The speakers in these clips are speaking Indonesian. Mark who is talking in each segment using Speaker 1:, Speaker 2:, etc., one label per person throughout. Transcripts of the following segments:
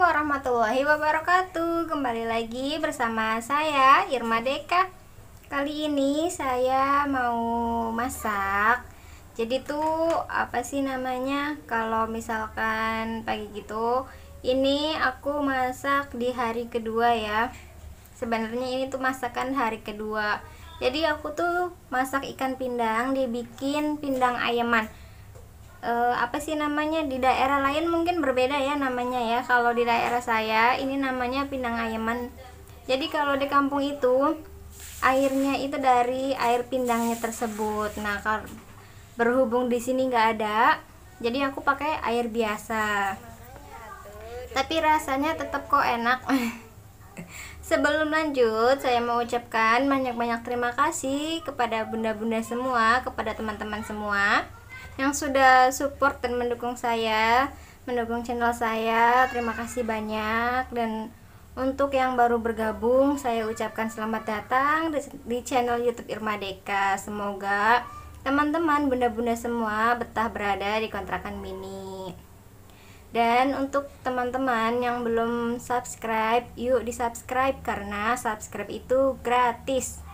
Speaker 1: warahmatullahi wabarakatuh. Kembali lagi bersama saya Irma Deka. Kali ini saya mau masak. Jadi tuh apa sih namanya, kalau misalkan pagi gitu, ini aku masak di hari kedua ya. Sebenarnya ini tuh masakan hari kedua. Jadi aku tuh masak ikan pindang, dibikin pindang ayaman. Apa sih namanya, di daerah lain mungkin berbeda ya namanya ya. Kalau di daerah saya ini namanya pindang ayaman. Jadi kalau di kampung itu airnya itu dari air pindangnya tersebut. Nah, berhubung di sini nggak ada, jadi aku pakai air biasa. Tapi rasanya tetap kok enak. Sebelum lanjut, saya mau ucapkan banyak-banyak terima kasih kepada bunda-bunda semua, kepada teman-teman semua yang sudah support dan mendukung saya, mendukung channel saya. Terima kasih banyak. Dan untuk yang baru bergabung, saya ucapkan selamat datang di channel YouTube Irma Deka. Semoga teman-teman bunda-bunda semua betah berada di kontrakan mini. Dan untuk teman-teman yang belum subscribe, yuk di subscribe karena subscribe itu gratis.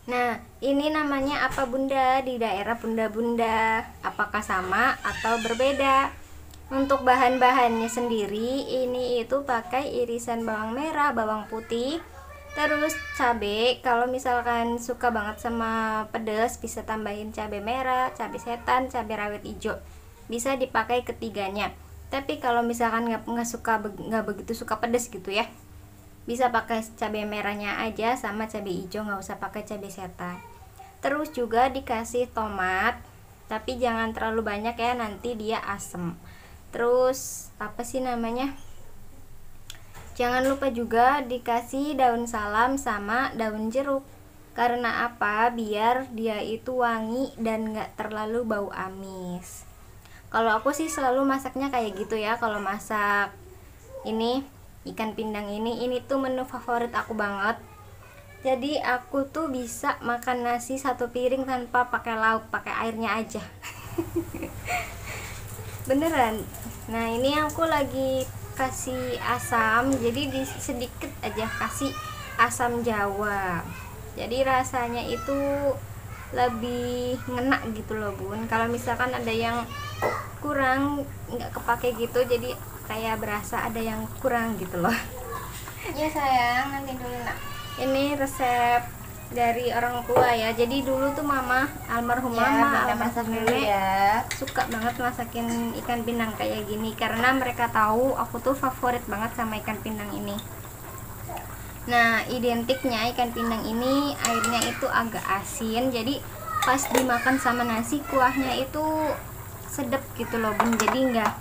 Speaker 1: Nah, ini namanya apa bunda di daerah bunda-bunda? Apakah sama atau berbeda? Untuk bahan-bahannya sendiri, ini itu pakai irisan bawang merah, bawang putih, terus cabai. Kalau misalkan suka banget sama pedas, bisa tambahin cabai merah, cabai setan, cabai rawit hijau. Bisa dipakai ketiganya. Tapi kalau misalkan nggak begitu suka pedas gitu ya, bisa pakai cabai merahnya aja sama cabai hijau, nggak usah pakai cabai setan. Terus juga dikasih tomat, tapi jangan terlalu banyak ya, nanti dia asem. Terus apa sih namanya, jangan lupa juga dikasih daun salam sama daun jeruk. Karena apa? Biar dia itu wangi dan nggak terlalu bau amis. Kalau aku sih selalu masaknya kayak gitu ya. Kalau masak ini ikan pindang ini tuh menu favorit aku banget. Jadi aku tuh bisa makan nasi satu piring tanpa pakai lauk, pakai airnya aja. Beneran. Nah, ini aku lagi kasih asam, jadi sedikit aja kasih asam jawa. Jadi rasanya itu lebih ngena gitu loh bun. Kalau misalkan ada yang kurang, nggak kepake gitu, jadi kayak berasa ada yang kurang gitu loh. Ya sayang, nanti dulu nak. Ini resep dari orang tua ya. Jadi dulu tuh mama, almarhum ya, mama, almarhum nenek ya, suka banget masakin ikan pindang kayak gini karena mereka tahu aku tuh favorit banget sama ikan pindang ini. Nah, identiknya ikan pindang ini airnya itu agak asin, jadi pas dimakan sama nasi kuahnya itu sedap gitu loh bun. Jadi nggak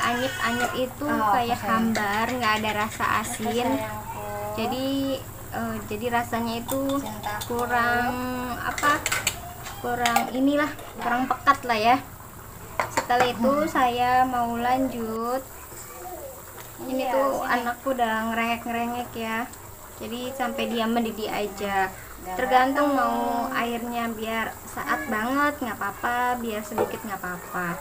Speaker 1: anyep itu kayak hambar, nggak ada rasa asin. Jadi rasanya itu kurang pekat lah ya. Setelah itu saya mau lanjut. Ini tuh anakku udah ngerengek ya, jadi sampai dia mendidih aja. Tergantung mau airnya biar saat banget nggak apa-apa, biar sedikit nggak apa-apa.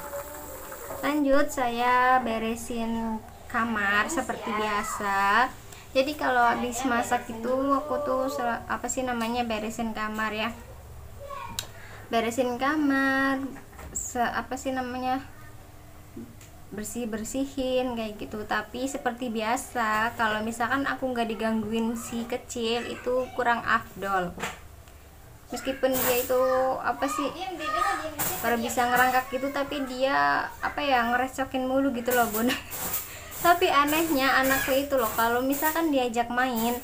Speaker 1: Lanjut, saya beresin kamar seperti biasa. Jadi kalau habis masak itu aku tuh beresin kamar ya, beresin kamar, bersihin kayak gitu. Tapi seperti biasa, kalau misalkan aku nggak digangguin si kecil itu kurang afdol. Meskipun dia itu baru bisa ngerangkak gitu, tapi dia ngerecokin mulu gitu loh bun. Tapi anehnya anakku itu loh, kalau misalkan diajak main,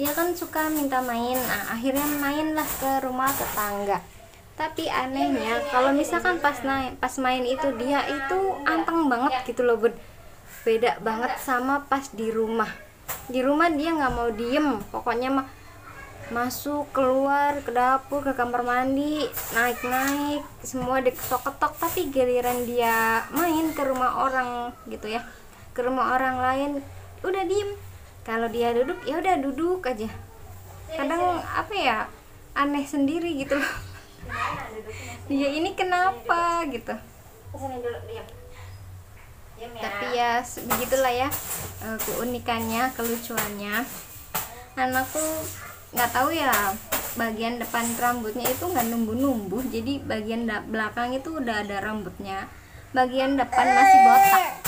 Speaker 1: dia kan suka minta main. Nah, akhirnya mainlah ke rumah tetangga. Tapi anehnya kalau misalkan pas main itu dia itu anteng banget gitu loh bun. Beda banget sama pas di rumah. Di rumah dia nggak mau diem, pokoknya mah masuk keluar ke dapur, ke kamar mandi, naik semua diketok-ketok. Tapi giliran dia main ke rumah orang gitu ya, ke rumah orang lain, udah diem. Kalau dia duduk ya udah duduk aja. Kadang aneh sendiri gitu loh. Dia ini kenapa gitu. Kesini dulu, diam. Tapi ya begitulah ya, keunikannya, kelucuannya. Anakku nggak tahu ya, bagian depan rambutnya itu nggak numbuh-numbuh, jadi bagian belakang itu udah ada rambutnya, bagian depan masih botak.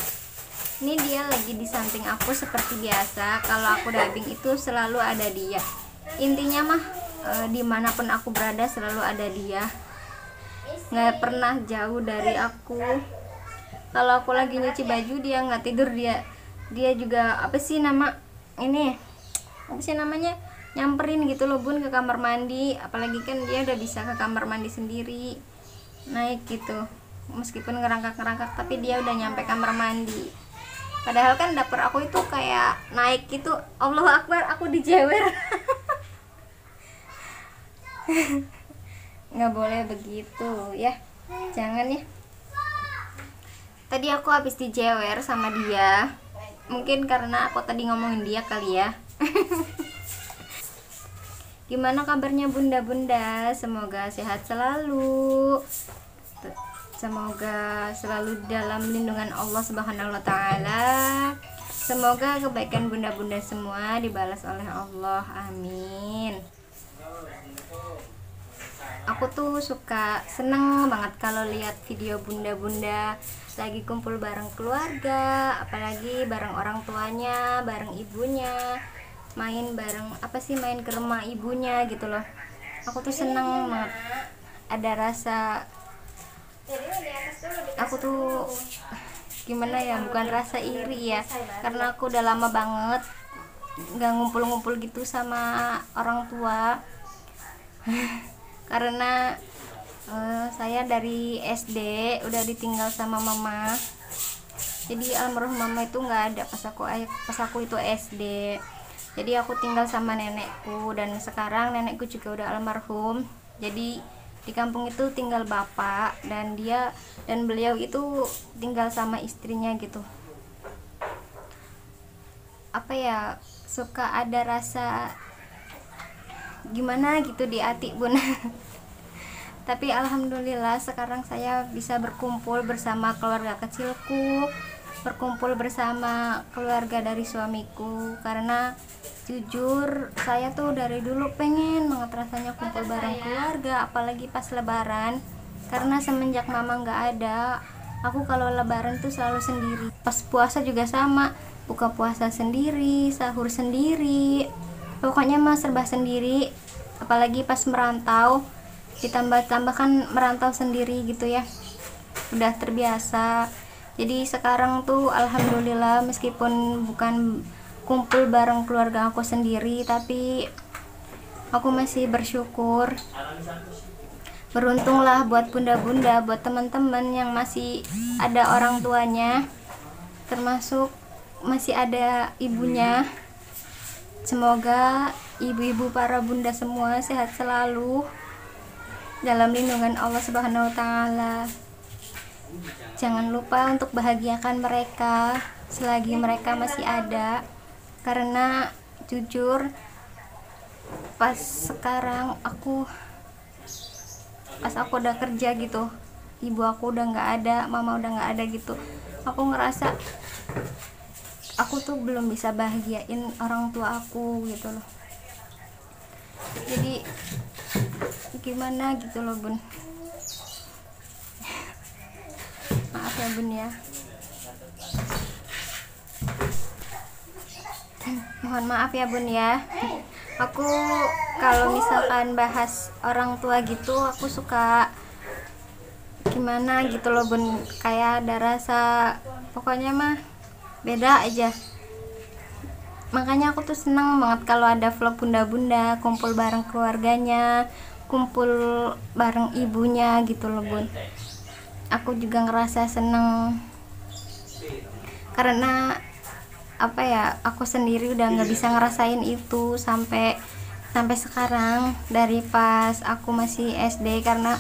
Speaker 1: Ini dia lagi di samping aku seperti biasa. Kalau aku dubbing itu selalu ada dia. Intinya mah dimanapun aku berada selalu ada dia, nggak pernah jauh dari aku. Kalau aku lagi nyuci baju dia nggak tidur, dia juga apa sih namanya, nyamperin gitu loh bun ke kamar mandi. Apalagi kan dia udah bisa ke kamar mandi sendiri, naik gitu, meskipun ngerangkak tapi dia udah nyampe kamar mandi. Padahal kan dapur aku itu kayak naik gitu. Allahu Akbar, aku dijewer. Nggak boleh begitu ya, jangan ya. Tadi aku habis dijewer sama dia, mungkin karena aku tadi ngomongin dia kali ya. Gimana kabarnya bunda-bunda? Semoga sehat selalu, semoga selalu dalam lindungan Allah Subhanahu wa Ta'ala. Semoga kebaikan bunda-bunda semua dibalas oleh Allah, amin. Aku tuh seneng banget kalau lihat video bunda-bunda lagi kumpul bareng keluarga, apalagi bareng orang tuanya, bareng ibunya, main bareng main ke rumah ibunya gitu loh. Aku tuh seneng banget, ada rasa, aku tuh gimana ya, bukan rasa iri ya, karena aku udah lama banget nggak ngumpul-ngumpul gitu sama orang tua. Karena saya dari SD udah ditinggal sama mama, jadi almarhum mama itu nggak ada pas aku itu SD. Jadi aku tinggal sama nenekku, dan sekarang nenekku juga udah almarhum. Jadi di kampung itu tinggal bapak, dan beliau itu tinggal sama istrinya gitu. Apa ya, suka ada rasa gimana gitu di hati bun. Tapi alhamdulillah sekarang saya bisa berkumpul bersama keluarga kecilku, berkumpul bersama keluarga dari suamiku. Karena jujur saya tuh dari dulu pengen banget rasanya kumpul bareng keluarga, apalagi pas lebaran. Karena semenjak mama nggak ada, aku kalau lebaran tuh selalu sendiri. Pas puasa juga sama, buka puasa sendiri, sahur sendiri, pokoknya mah serba sendiri. Apalagi pas merantau, ditambah kan merantau sendiri gitu ya, udah terbiasa. Jadi sekarang tuh alhamdulillah, meskipun bukan kumpul bareng keluarga aku sendiri, tapi aku masih bersyukur. Beruntunglah buat bunda-bunda, buat teman-teman yang masih ada orang tuanya, termasuk masih ada ibunya. Semoga ibu-ibu para bunda semua sehat selalu dalam lindungan Allah Subhanahu wa Ta'ala. Jangan lupa untuk bahagiakan mereka selagi mereka masih ada. Karena jujur pas sekarang pas aku udah kerja gitu, ibu aku udah nggak ada, mama udah nggak ada gitu, aku ngerasa aku tuh belum bisa bahagiain orang tua aku gitu loh. Jadi gimana gitu loh bun. Maaf ya bun ya, mohon maaf ya bun ya. Aku kalau misalkan bahas orang tua gitu, aku suka gimana gitu loh bun, kayak ada rasa, pokoknya mah beda aja. Makanya aku tuh seneng banget kalau ada vlog bunda-bunda kumpul bareng keluarganya, kumpul bareng ibunya gitu loh bun. Aku juga ngerasa seneng, karena apa ya, aku sendiri udah nggak bisa ngerasain itu sampai sekarang, dari pas aku masih SD, karena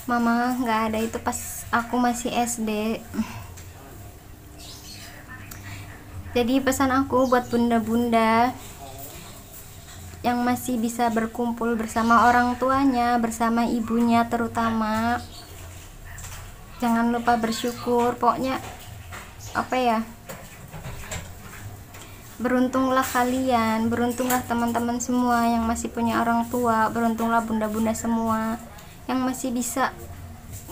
Speaker 1: mama nggak ada itu pas aku masih SD. Jadi pesan aku buat bunda-bunda yang masih bisa berkumpul bersama orang tuanya, bersama ibunya terutama, jangan lupa bersyukur. Pokoknya apa ya, beruntunglah kalian, beruntunglah teman-teman semua yang masih punya orang tua, beruntunglah bunda-bunda semua yang masih bisa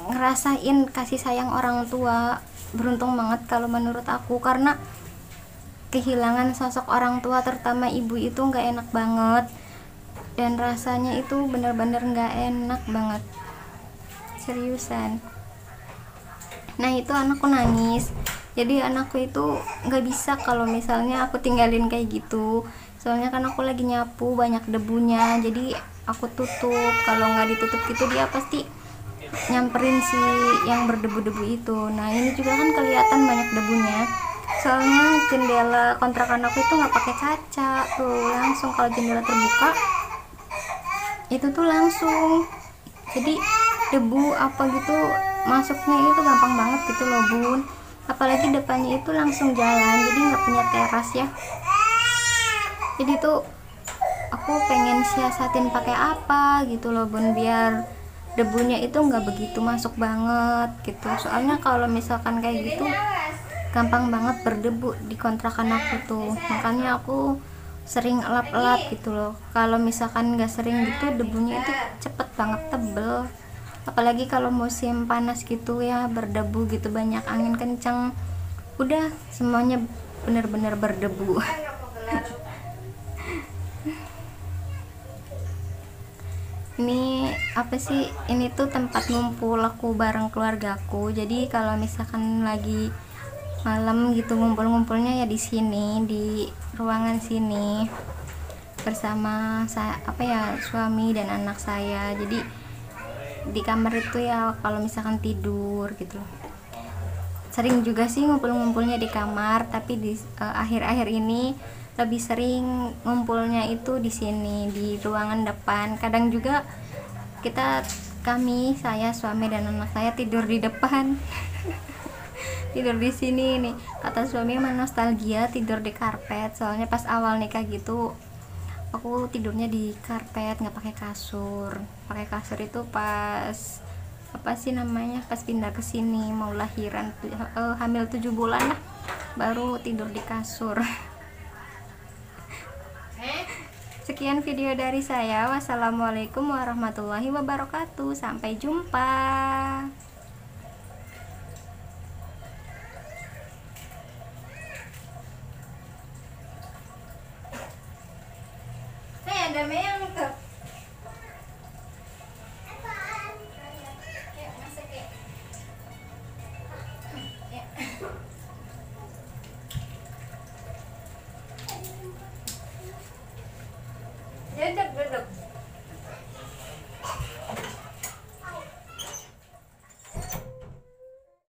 Speaker 1: ngerasain kasih sayang orang tua. Beruntung banget kalau menurut aku, karena kehilangan sosok orang tua terutama ibu itu nggak enak banget, dan rasanya itu bener-bener nggak enak banget, seriusan. Nah itu anakku nangis, jadi anakku itu nggak bisa kalau misalnya aku tinggalin kayak gitu, soalnya kan aku lagi nyapu banyak debunya, jadi aku tutup. Kalau nggak ditutup gitu dia pasti nyamperin si yang berdebu-debu itu. Nah ini juga kan kelihatan banyak debunya, soalnya jendela kontrakan aku itu nggak pakai kaca tuh, langsung kalau jendela terbuka itu tuh langsung, jadi debu apa gitu masuknya itu gampang banget gitu loh bun. Apalagi depannya itu langsung jalan, jadi nggak punya teras ya, jadi tuh aku pengen siasatin pakai apa gitu loh bun, biar debunya itu nggak begitu masuk banget gitu. Soalnya kalau misalkan kayak gitu gampang banget berdebu di kontrakan aku tuh, makanya aku sering elap-elap gitu loh. Kalau misalkan nggak sering gitu debunya itu cepet banget tebel, apalagi kalau musim panas gitu ya, berdebu gitu, banyak angin kencang, udah semuanya bener-bener berdebu. Ini apa sih, ini tuh tempat ngumpul aku bareng keluargaku, jadi kalau misalkan lagi malam gitu ngumpul-ngumpulnya ya di sini, di ruangan sini bersama saya, apa ya, suami dan anak saya. Jadi di kamar itu ya kalau misalkan tidur gitu. Sering juga sih ngumpul-ngumpulnya di kamar, tapi di akhir-akhir ini lebih sering ngumpulnya itu di sini di ruangan depan. Kadang juga saya, suami dan anak saya tidur di depan. Tidur di sini nih, kata suami mah nostalgia tidur di karpet, soalnya pas awal nikah gitu aku tidurnya di karpet, nggak pakai kasur. Pakai kasur itu pas apa sih namanya, pas pindah ke sini mau lahiran, hamil 7 bulan lah, baru tidur di kasur. Sekian video dari saya. Wassalamualaikum warahmatullahi wabarakatuh, sampai jumpa. Ada yang